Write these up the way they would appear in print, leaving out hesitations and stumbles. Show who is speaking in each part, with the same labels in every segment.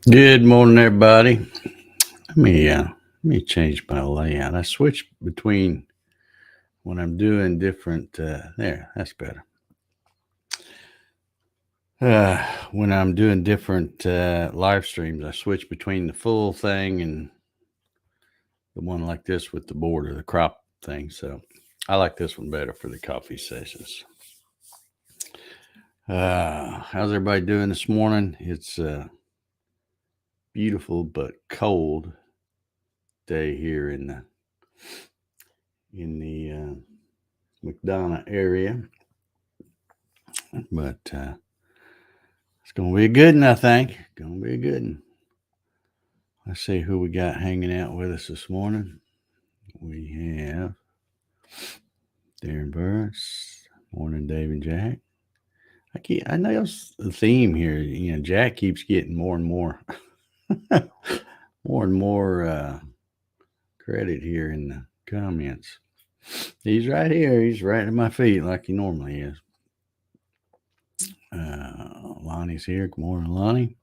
Speaker 1: Good morning, everybody. Let me change my layout. I switch between when I'm doing different. There, that's better. When I'm doing different live streams, I switch between the full thing and the one like this with the border, the crop thing. So I like this one better for the coffee sessions. How's everybody doing this morning? It's beautiful but cold day here in the McDonough area, but it's gonna be a good one. I think gonna be a good one. Let's see who we got hanging out with us this morning. We have Darren Burris. Morning, Dave and Jack. I notice the theme here. Jack keeps getting more and more more and more credit here in the comments. He's right here. He's right at my feet like he normally is. Lonnie's here. Good morning, Lonnie.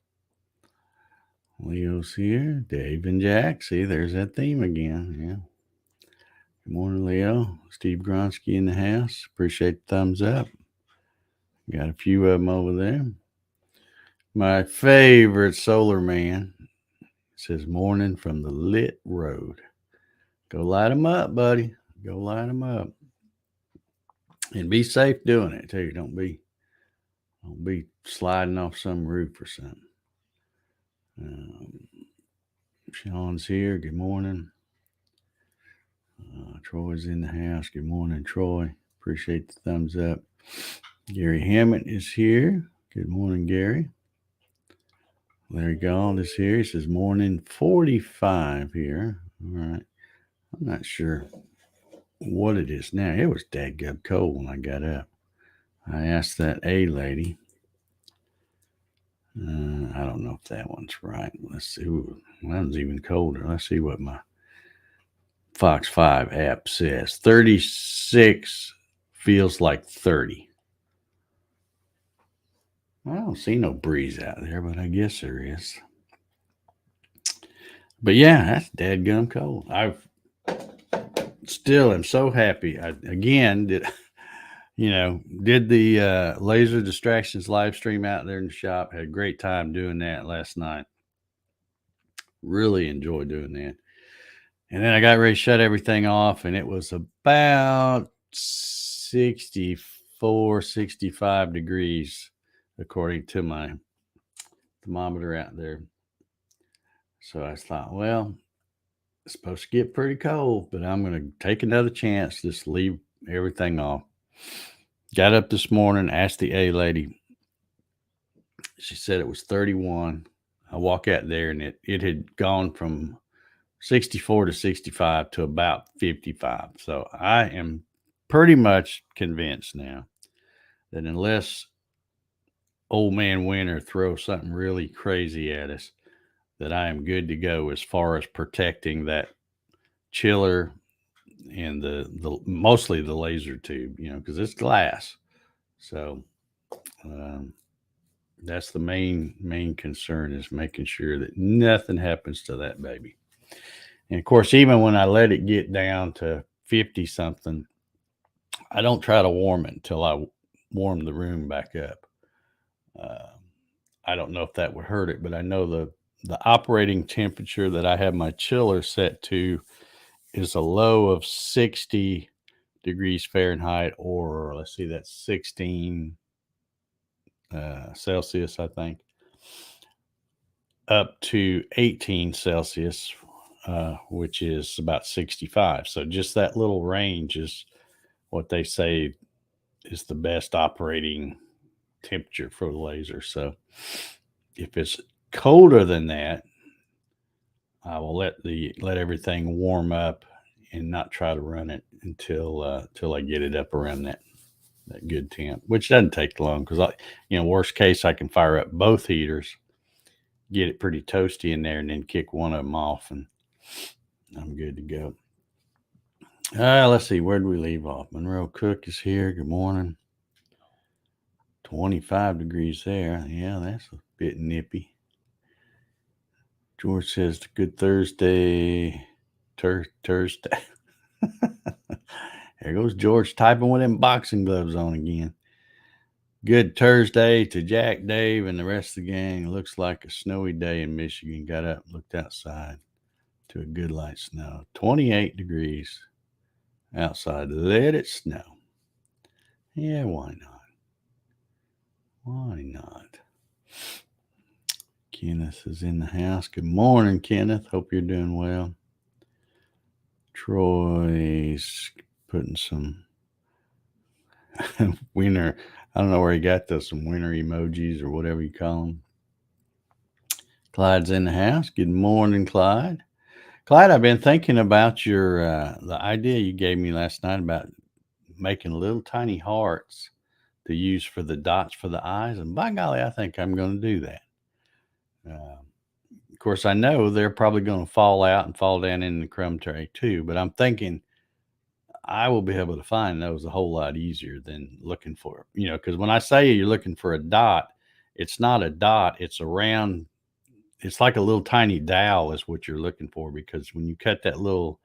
Speaker 1: Leo's here. Dave and Jack. See, there's that theme again. Yeah. Good morning, Leo. Steve Gronsky in the house. Appreciate the thumbs up. Got a few of them over there. My favorite solar man says, morning from the lit road. Go light them up, buddy. Go light them up. And be safe doing it, too. Don't be sliding off some roof or something. Sean's here. Good morning. Troy's in the house. Good morning, Troy. Appreciate the thumbs up. Gary Hammett is here. Good morning, Gary. Larry Gold is here. He says, morning 45 here. All right. I'm not sure what it is now. It was dadgum cold when I got up. I asked that A lady. I don't know if that one's right. Let's see. Ooh, that one's even colder. Let's see what my Fox 5 app says. 36 feels like 30. I don't see no breeze out there, but I guess there is. But yeah, that's dadgum cold. I still am so happy. I again did the laser distractions live stream out there in the shop. Had a great time doing that last night. Really enjoyed doing that. And then I got ready to shut everything off, and it was about 64, 65 degrees, according to my thermometer out there. So I thought, well, it's supposed to get pretty cold, but I'm going to take another chance, just leave everything off. Got up this morning, asked the A lady. She said it was 31. I walk out there, and it had gone from 64 to 65 to about 55. So I am pretty much convinced now that unless old man winter throws something really crazy at us, that I am good to go as far as protecting that chiller and the mostly the laser tube, because it's glass. So that's the main concern, is making sure that nothing happens to that baby. And of course, even when I let it get down to 50 something, I don't try to warm it until I warm the room back up. I don't know if that would hurt it, but I know the operating temperature that I have my chiller set to is a low of 60 degrees Fahrenheit, or let's see, that's 16 Celsius, I think, up to 18 Celsius, which is about 65. So just that little range is what they say is the best operating temperature for the laser. So if it's colder than that, I will let everything warm up and not try to run it until I get it up around that good temp, which doesn't take long because worst case I can fire up both heaters, get it pretty toasty in there, and then kick one of them off, and I'm good to go. Let's see, where did we leave off? Monroe Cook is here. Good morning. 25 degrees there. Yeah, that's a bit nippy. George says good Thursday. Thursday. There goes George typing with them boxing gloves on again. Good Thursday to Jack, Dave, and the rest of the gang. It looks like a snowy day in Michigan. Got up, looked outside to a good light snow. 28 degrees outside. Let it snow. Yeah, why not? Why not? Kenneth is in the house. Good morning, Kenneth. Hope you're doing well. Troy's putting some winter. I don't know where he got those, some winter emojis or whatever you call them. Clyde's in the house. Good morning, Clyde. Clyde, I've been thinking about your the idea you gave me last night about making little tiny hearts to use for the dots for the eyes. And by golly, I think I'm going to do that. Of course, I know they're probably going to fall out and fall down in the crumb tray too, but I'm thinking I will be able to find those a whole lot easier than looking for, because when I say you're looking for a dot, it's not a dot, it's a round, it's like a little tiny dowel is what you're looking for, because when you cut that little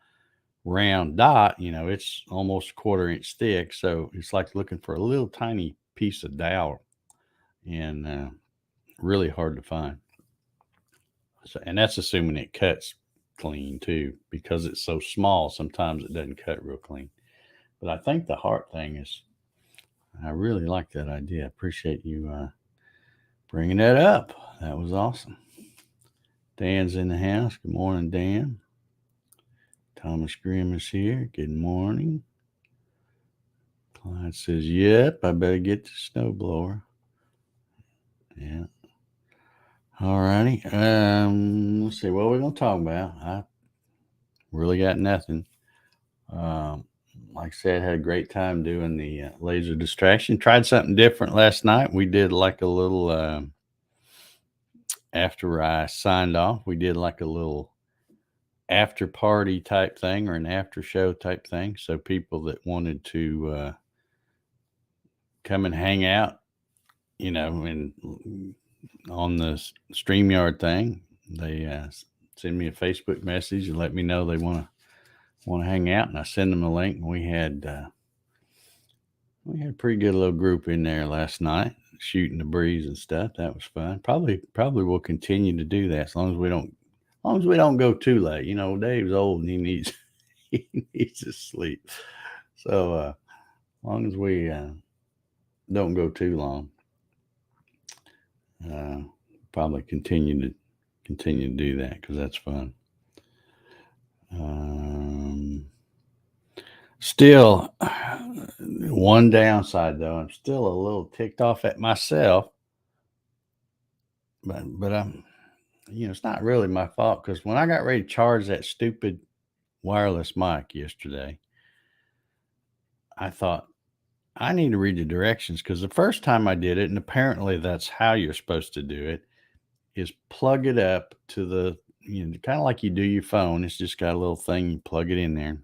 Speaker 1: round dot, it's almost a 1/4 inch thick. So it's like looking for a little tiny piece of dowel, and really hard to find. So, and that's assuming it cuts clean too, because it's so small. Sometimes it doesn't cut real clean. But I think the heart thing I really like that idea. Appreciate you bringing that up. That was awesome. Dan's in the house. Good morning, Dan. Thomas Grimm is here. Good morning. Clyde says, yep, I better get the snowblower. Yeah. All righty. Let's see. What we're going to talk about. I really got nothing. Like I said, had a great time doing the laser distraction. Tried something different last night. We did like a little, after I signed off, we did like a little after party type thing or an after show type thing. So people that wanted to come and hang out, and on the StreamYard thing, they send me a Facebook message and let me know they want to hang out, and I send them a link. And we had a pretty good little group in there last night, shooting the breeze and stuff. That was fun. Probably will continue to do that as long as we don't go too late. Dave's old and he needs to sleep. So as long as we don't go too long, probably continue to do that because that's fun. Still, one downside though, I'm still a little ticked off at myself, but I'm, it's not really my fault, because when I got ready to charge that stupid wireless mic yesterday, I thought I need to read the directions, because the first time I did it, and apparently that's how you're supposed to do it, is plug it up to the, kind of like you do your phone. It's just got a little thing, you plug it in there.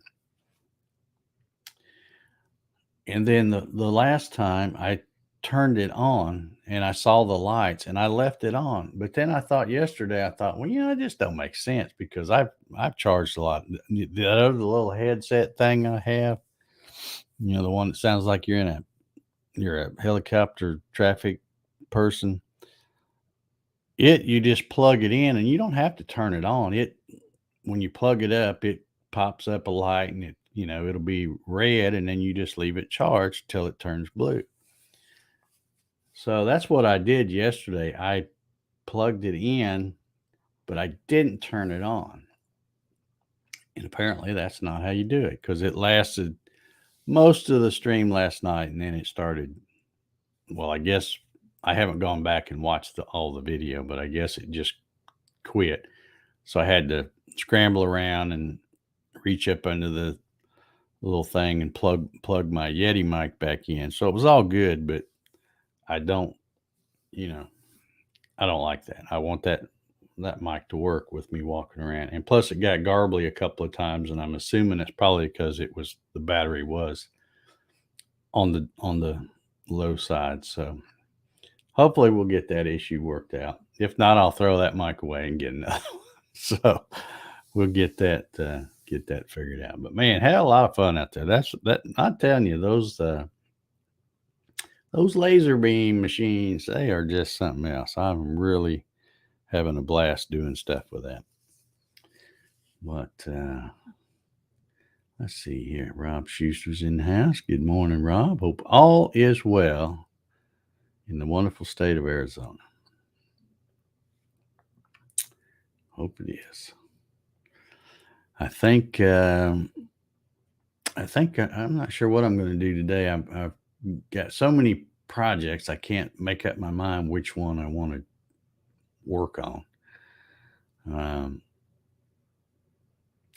Speaker 1: And then the last time I turned it on and I saw the lights and I left it on. But then I thought yesterday, well, it just don't make sense, because I've charged a lot. The other little headset thing I have, the one that sounds like you're a helicopter traffic person. You just plug it in and you don't have to turn it on. When you plug it up, it pops up a light, and it'll be red, and then you just leave it charged till it turns blue. So that's what I did yesterday. I plugged it in, but I didn't turn it on. And apparently that's not how you do it, because it lasted most of the stream last night, and then it started. Well, I guess I haven't gone back and watched all the video, but I guess it just quit. So I had to scramble around and reach up under the little thing and plug my Yeti mic back in. So it was all good, but I don't, you know, I don't like that. I want that mic to work with me walking around. And plus it got garbly a couple of times, and I'm assuming it's probably because the battery was on the low side. So hopefully we'll get that issue worked out. If not, I'll throw that mic away and get another one. So we'll get that figured out. But man, had a lot of fun out there. I'm telling you, those laser beam machines, they are just something else. I'm really having a blast doing stuff with that. But let's see here. Rob Schuster's in the house. Good morning, Rob. Hope all is well in the wonderful state of Arizona. Hope it is. I think I'm not sure what I'm going to do today. I've got so many projects I can't make up my mind which one I want to work on.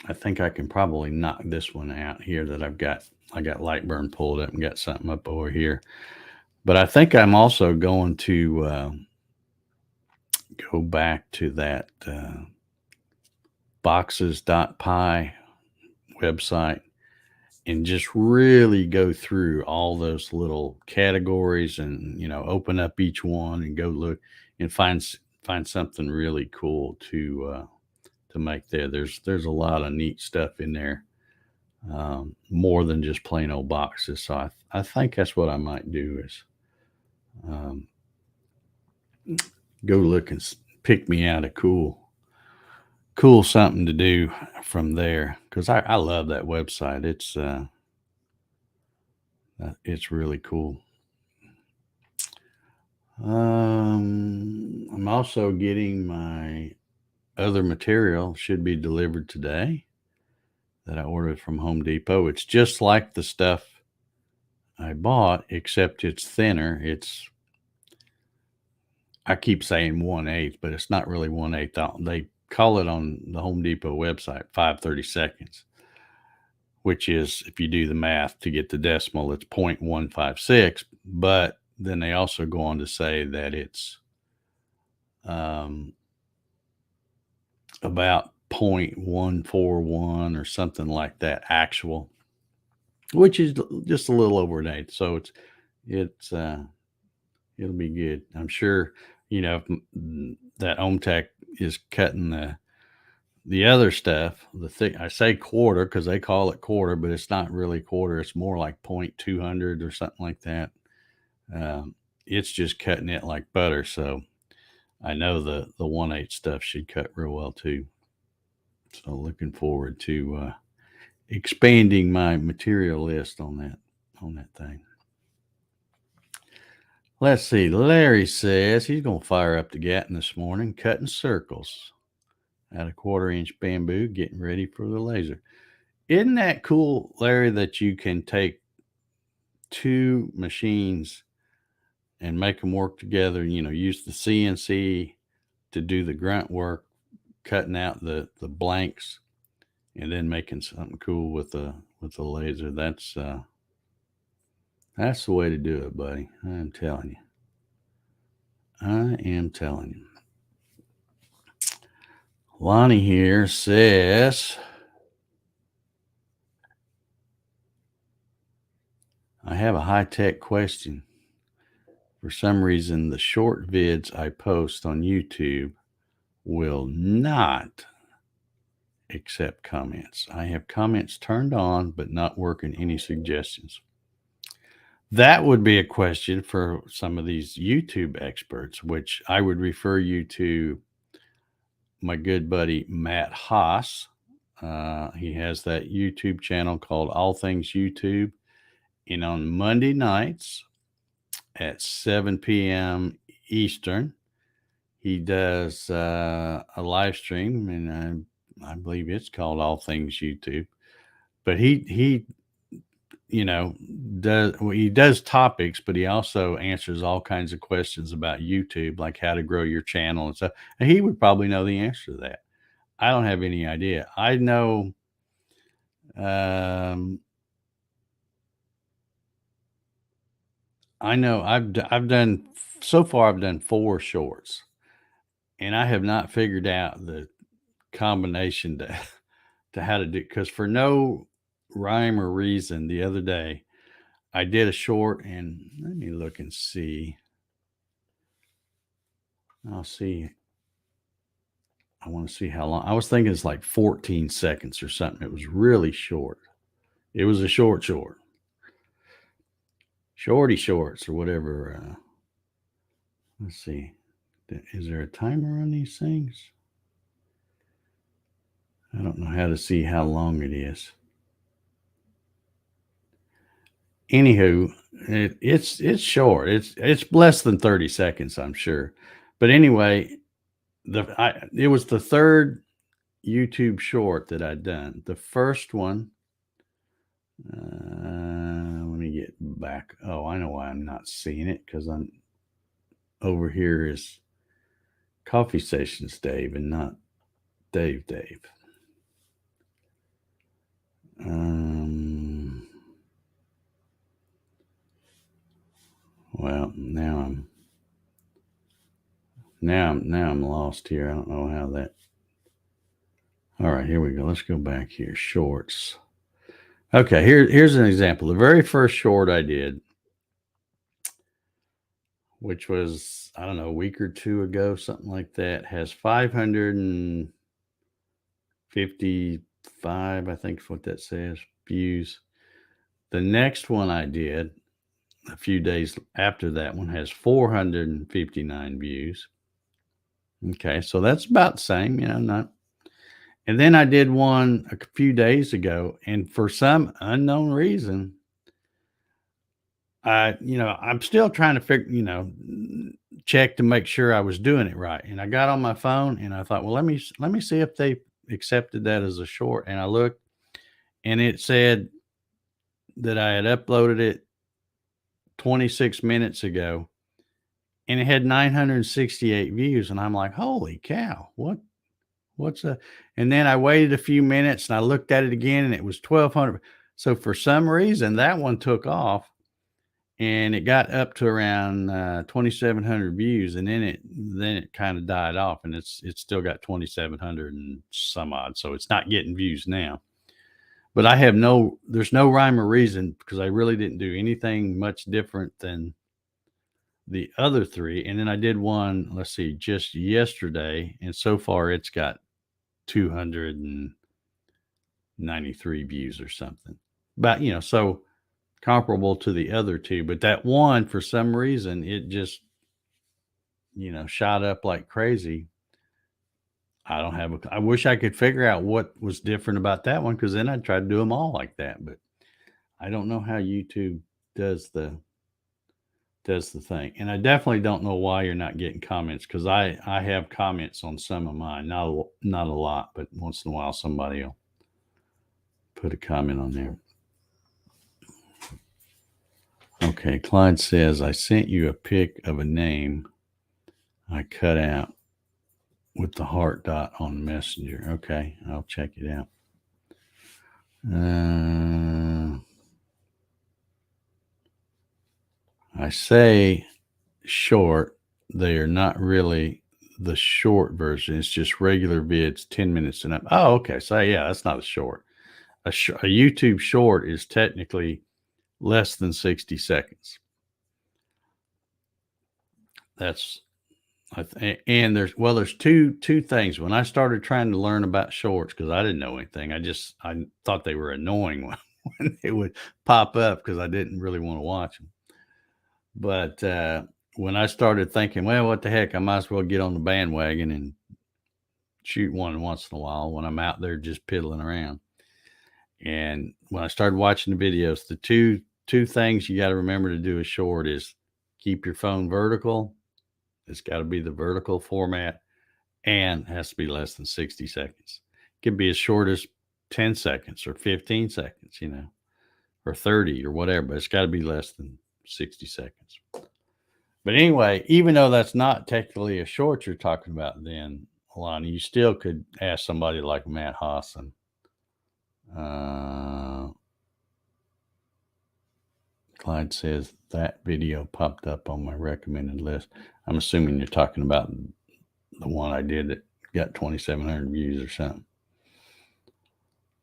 Speaker 1: I think I can probably knock this one out here that I got Lightburn pulled up and got something up over here. But I think I'm also going to go back to that boxes.py website and just really go through all those little categories and, open up each one and go look and find something really cool to make there. There's a lot of neat stuff in there, more than just plain old boxes. So I think that's what I might do is go look and pick me out a cool something to do from there, because I love that website. It's really cool. I'm also getting my other material, should be delivered today, that I ordered from Home Depot. It's just like the stuff I bought, except it's thinner. I keep saying 1/8, but it's not really 1/8. They call it on the Home Depot website 5/32, which is, if you do the math to get the decimal, it's 0.156. But then they also go on to say that it's about 0.141 or something like that actual, which is just a little over an eighth. So it'll be good. I'm sure, that OMTech is cutting the other stuff, the thing. I say quarter because they call it quarter, but it's not really quarter. It's more like 0.200 or something like that. It's just cutting it like butter. So I know the 1/8 stuff should cut real well too. So looking forward to expanding my material list on that thing. Let's see. Larry says he's going to fire up the Gatton this morning, cutting circles out of 1/4-inch bamboo, getting ready for the laser. Isn't that cool, Larry, that you can take two machines and make them work together, use the CNC to do the grunt work, cutting out the blanks, and then making something cool with the laser. That's the way to do it, buddy. I'm telling you. Lonnie here says, I have a high-tech question. For some reason, the short vids I post on YouTube will not accept comments. I have comments turned on, but not working. Any suggestions? That would be a question for some of these YouTube experts, which I would refer you to my good buddy Matt Haas. He has that YouTube channel called All Things YouTube. And on Monday nights at 7 p.m. Eastern, he does a live stream, and I believe it's called All Things YouTube. But he he does topics, but he also answers all kinds of questions about YouTube, like how to grow your channel and stuff. And he would probably know the answer to that. I don't have any idea. I know, um, I've done so far. I've done 4 shorts, and I have not figured out the combination to to how to do, because for no rhyme or reason, the other day I did a short, and let me look and see. I'll see. I want to see how long. I was thinking it's like 14 seconds or something. It was really short. It was a short. Shorty shorts or whatever. Let's see. Is there a timer on these things? I don't know how to see how long it is. Anywho, it's short. It's less than 30 seconds, I'm sure. But anyway, it was the third YouTube short that I'd done. The first one, let me get back. Oh, I know why I'm not seeing it, because I'm over here is Coffee Stations Dave and not Dave. Well, now I'm lost here. I don't know how that. All right, here we go. Let's go back here. Shorts. Okay, here's an example. The very first short I did, which was, I don't know, a week or two ago, something like that, has 555, I think is what that says, views. The next one I did a few days after that one has 459 views. Okay, so that's about the same, not. And then I did one a few days ago, and for some unknown reason, I'm still trying to figure, check to make sure I was doing it right. And I got on my phone and I thought, well, let me see if they accepted that as a short. And I looked, and it said that I had uploaded it 26 minutes ago, and it had 968 views. And I'm like, holy cow, what's a, and then I waited a few minutes and I looked at it again, and it was 1,200. So for some reason that one took off, and it got up to around 2,700 views, and then it kind of died off, and it's still got 2,700 and some odd. So it's not getting views now. But there's no rhyme or reason, because I really didn't do anything much different than the other 3. And then I did one, let's see, just yesterday, and so far it's got 293 views or something. But so comparable to the other 2, but that one, for some reason, it just shot up like crazy. I wish I could figure out what was different about that one, because then I'd try to do them all like that. But I don't know how YouTube does the thing, and I definitely don't know why you're not getting comments, because I have comments on some of mine, not a lot, but once in a while somebody will put a comment on there. Okay, Clyde says, I sent you a pic of a name I cut out with the heart dot on Messenger. Okay, I'll check it out. I say short. They are not really the short version. It's just regular vids, 10 minutes and up. Oh, okay. So yeah, that's not a short. A YouTube short is technically less than 60 seconds. That's, and there's two things. When I started trying to learn about shorts, because I didn't know anything, I thought they were annoying when they would pop up, because I didn't really want to watch them. But when I started thinking, well, what the heck, I might as well get on the bandwagon and shoot one once in a while when I'm out there just piddling around. And when I started watching the videos, the two things you got to remember to do a short is keep your phone vertical. It's got to be the vertical format, and it has to be less than 60 seconds. It could be as short as 10 seconds or 15 seconds, or 30 or whatever, but it's got to be less than 60 seconds. But anyway, even though that's not technically a short you're talking about, then Alana, you still could ask somebody like Matt Hassan. Clyde says that video popped up on my recommended list. I'm assuming you're talking about the one I did that got 2,700 views or something.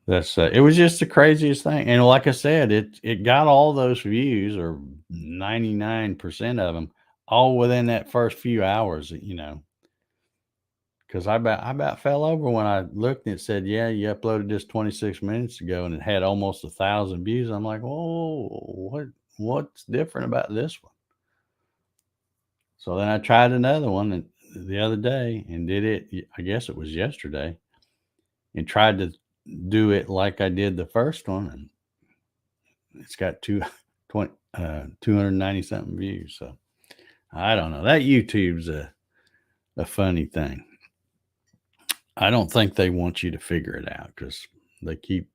Speaker 1: That's it was just the craziest thing, and like I said, it got all those views, or 99% of them, all within that first few hours. Because I about fell over when I looked and it said, "Yeah, you uploaded this 26 minutes ago," and it had almost 1,000 views. I'm like, "Whoa, what's different about this one?" So then I tried another one the other day and did it. I guess it was yesterday, and tried to do it like I did the first one, and it's got 290 something views. So I don't know. That YouTube's a funny thing. I don't think they want you to figure it out because they keep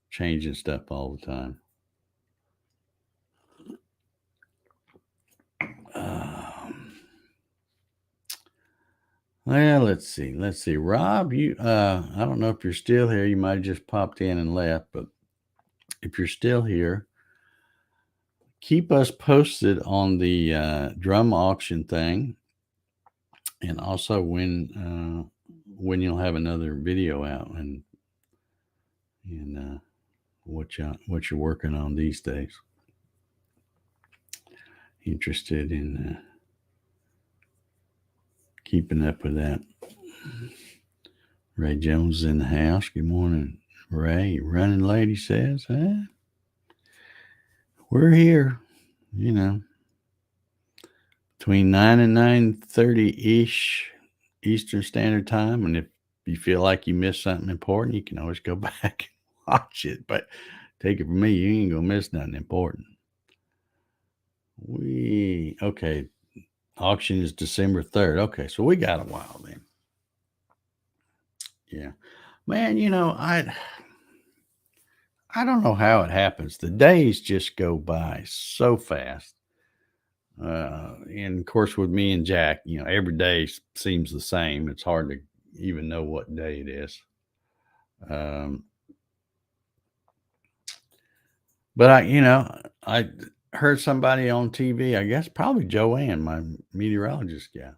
Speaker 1: changing stuff all the time. Well, let's see. Rob, you I don't know if you're still here. You might have just popped in and left, but if you're still here, keep us posted on the drum auction thing, and also when you'll have another video out, and what you're working on these days. Interested in keeping up with that. Ray Jones is in the house. Good morning, Ray. Running lady says, we're here, between 9 and 9:30-ish Eastern Standard Time. And if you feel like you missed something important, you can always go back and watch it. But take it from me, you ain't gonna miss nothing important. Okay. Auction is December 3rd. Okay, so we got a while then. Yeah. Man, I don't know how it happens. The days just go by so fast. And of course, with me and Jack, every day seems the same. It's hard to even know what day it is. But I heard somebody on TV, I guess probably Joanne, my meteorologist gal.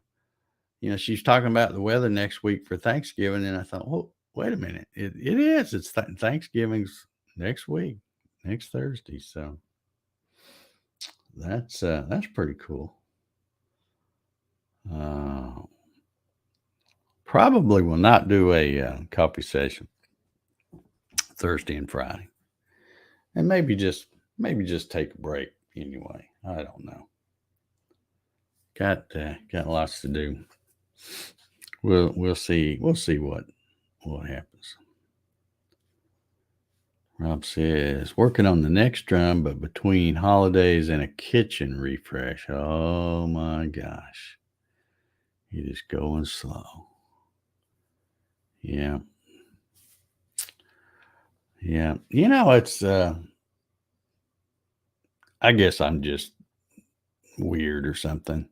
Speaker 1: She's talking about the weather next week for Thanksgiving, and I thought, well, wait a minute, it is. It's Thanksgiving's next week, next Thursday. So that's pretty cool. Probably will not do a coffee session Thursday and Friday, and maybe just take a break anyway. I don't know. Got lots to do. We'll see what happens. Rob says, working on the next drum, but between holidays and a kitchen refresh. Oh my gosh. It is going slow. Yeah. Yeah. It's I guess I'm just weird or something.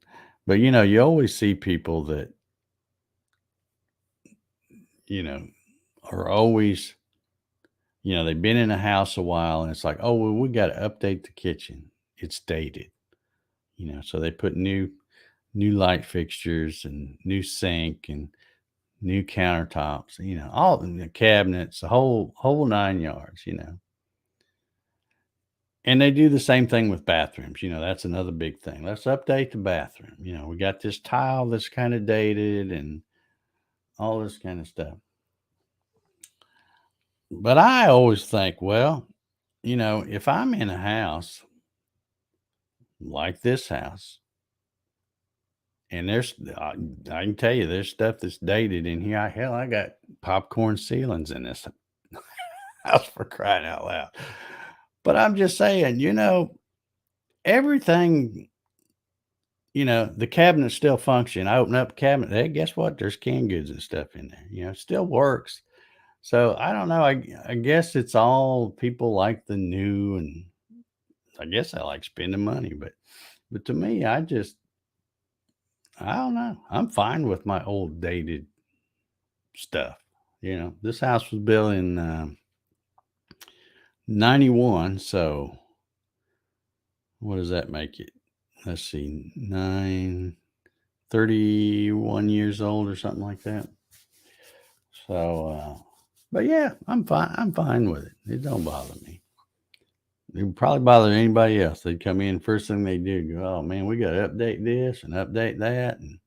Speaker 1: But you always see people that, are always, they've been in a house a while and it's like, oh, well, we got to update the kitchen. It's dated, so they put new light fixtures and new sink and new countertops, all the cabinets, the whole 9 yards, And they do the same thing with bathrooms. That's another big thing. Let's update the bathroom. We got this tile that's kind of dated and all this kind of stuff. But I always think, well, if I'm in a house like this house, and I can tell you, there's stuff that's dated in here. Hell, I got popcorn ceilings in this house, for crying out loud. But I'm just saying, everything, the cabinets still function. I open up a cabinet. Hey, guess what? There's canned goods and stuff in there. It still works. So I don't know. I guess it's all people like the new, and I guess I like spending money, but to me, I don't know. I'm fine with my old dated stuff. This house was built in 91, so what does that make it? Let's see, 31 years old or something like that. So, but yeah, I'm fine. I'm fine with it. It don't bother me. It would probably bother anybody else. They'd come in, first thing they do, go, "Oh man, we got to update this and update that." And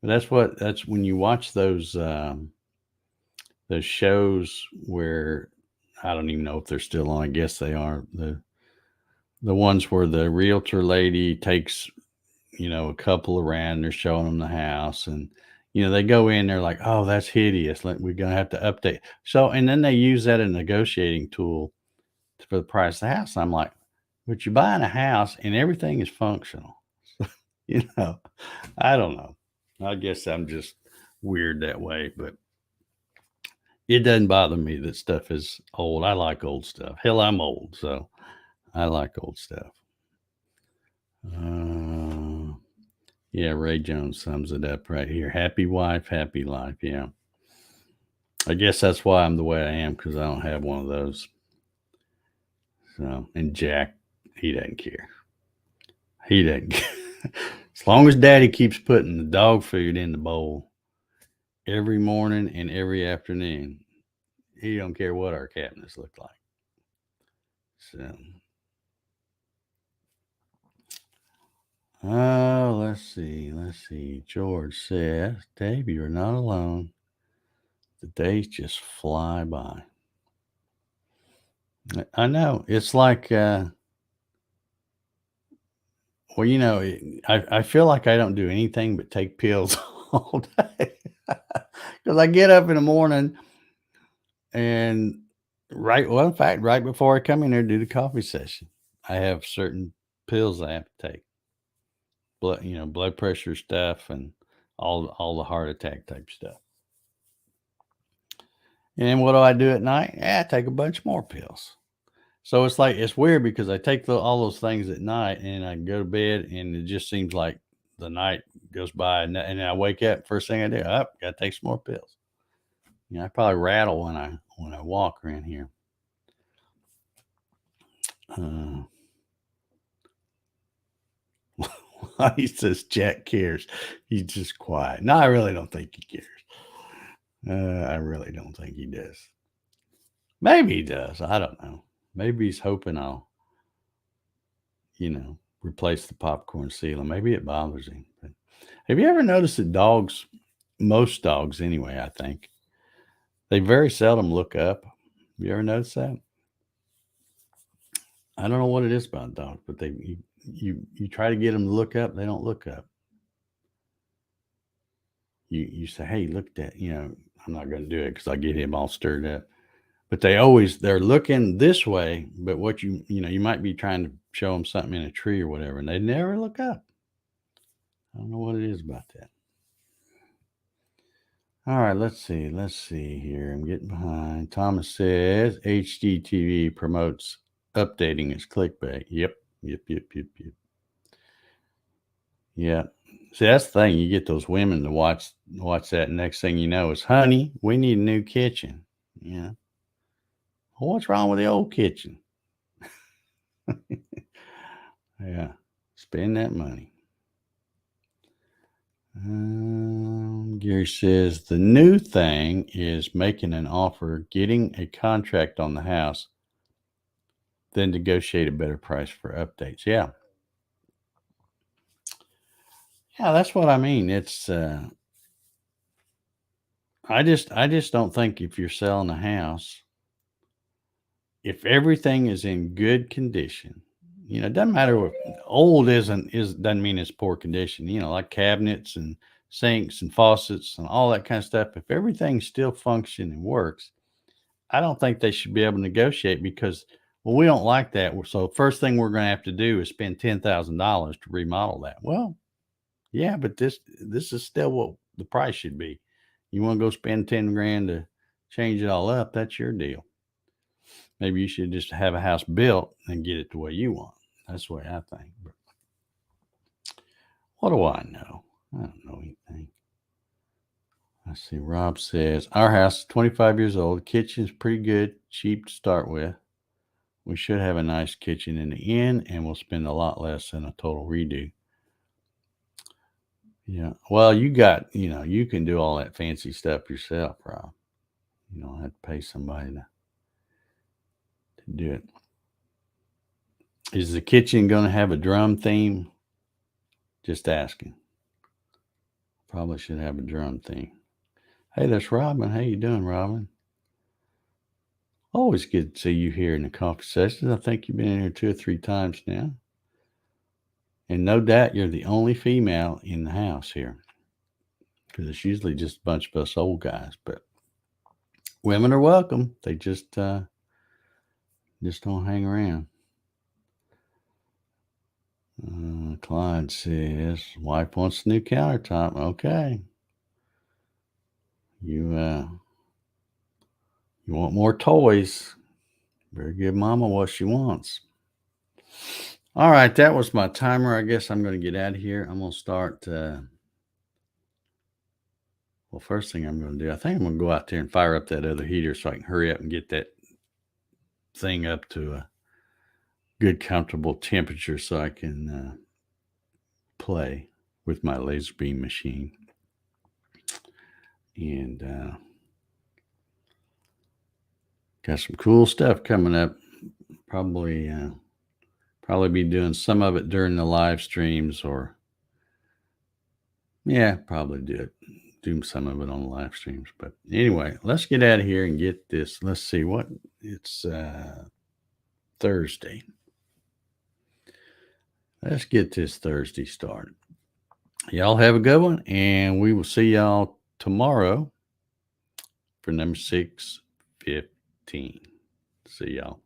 Speaker 1: but that's when you watch those shows where I don't even know if they're still on. I guess they are. The ones where the realtor lady takes, a couple around, they're showing them the house, and they go in, they're like, "Oh, that's hideous. We're gonna have to update." So, and then they use that as a negotiating tool for the price of the house. I'm like, but you're buying a house and everything is functional. you know, I don't know. I guess I'm just weird that way, but it doesn't bother me that stuff is old. I like old stuff. Hell, I'm old, so I like old stuff. Uh, yeah, Ray Jones sums it up right here. Happy wife, happy life. Yeah. I guess that's why I'm the way I am, because I don't have one of those. So, and Jack, he doesn't care. He doesn't care. As long as Daddy keeps putting the dog food in the bowl every morning and every afternoon, he don't care what our cabinets look like. So, oh, let's see. George says, "Dave, you are not alone. The days just fly by." I know. It's like, well, I feel like I don't do anything but take pills all day. Because I get up in the morning and in fact, right before I come in there to do the coffee session, I have certain pills I have to take. Blood pressure stuff and all the heart attack type stuff. And then what do I do at night? Yeah, I take a bunch more pills. So it's weird because I take all those things at night and I go to bed and it just seems like the night goes by and then I wake up. First thing I do, gotta take some more pills. I probably rattle when I walk around here. Uh, he says Jack cares. He's just quiet. No, I really don't think he cares. I really don't think he does. Maybe he does. I don't know. Maybe he's hoping I'll, replace the popcorn ceiling. Maybe it bothers him. But have you ever noticed that most dogs anyway, I think, they very seldom look up? You ever notice that? I don't know what it is about dogs, but you try to get them to look up, they don't look up. You say, "Hey, look at that." I'm not going to do it because I get him all stirred up. But they're looking this way, but what you might be trying to show them something in a tree or whatever, and they never look up. I don't know what it is about that. All right, let's see here. I'm getting behind. Thomas says HGTV promotes updating its clickbait. Yep. Yeah. See, that's the thing. You get those women to watch that. And next thing you know is, "Honey, we need a new kitchen." Yeah. Well, what's wrong with the old kitchen? Yeah. Spend that money. Gary says the new thing is making an offer, getting a contract on the house, then negotiate a better price for updates. Yeah. Yeah, that's what I mean. It's I just don't think if you're selling a house, if everything is in good condition, it doesn't matter what old doesn't mean it's poor condition, like cabinets and sinks and faucets and all that kind of stuff. If everything still functions and works, I don't think they should be able to negotiate because, well, we don't like that. So first thing we're going to have to do is spend $10,000 to remodel that. Well, yeah, but this is still what the price should be. You want to go spend 10 grand to change it all up, that's your deal. Maybe you should just have a house built and get it the way you want. That's the way I think. But what do I know? I don't know anything. I see Rob says, our house is 25 years old. The kitchen's pretty good, cheap to start with. We should have a nice kitchen in the end, and we'll spend a lot less than a total redo. Yeah. Well, you can do all that fancy stuff yourself, Rob. You don't have to pay somebody to do it. Is the kitchen going to have a drum theme? Just asking. Probably should have a drum theme. Hey, that's Robin. How you doing, Robin? Always good to see you here in the coffee sessions. I think you've been in here 2 or 3 times now. And no doubt you're the only female in the house here. Because it's usually just a bunch of us old guys. But women are welcome. They just don't hang around. Clyde says, wife wants a new countertop. Okay. You want more toys. Better give mama what she wants. All right, that was my timer. I guess I'm going to get out of here. I'm going to start. First thing I'm going to do, I think I'm going to go out there and fire up that other heater so I can hurry up and get that thing up to a good, comfortable temperature so I can play with my laser beam machine. And got some cool stuff coming up. Probably be doing some of it during the live streams, or probably do some of it on the live streams. But anyway, let's get out of here and get this. Let's see what it's Thursday. Let's get this Thursday started. Y'all have a good one, and we will see y'all tomorrow for number 615. See y'all.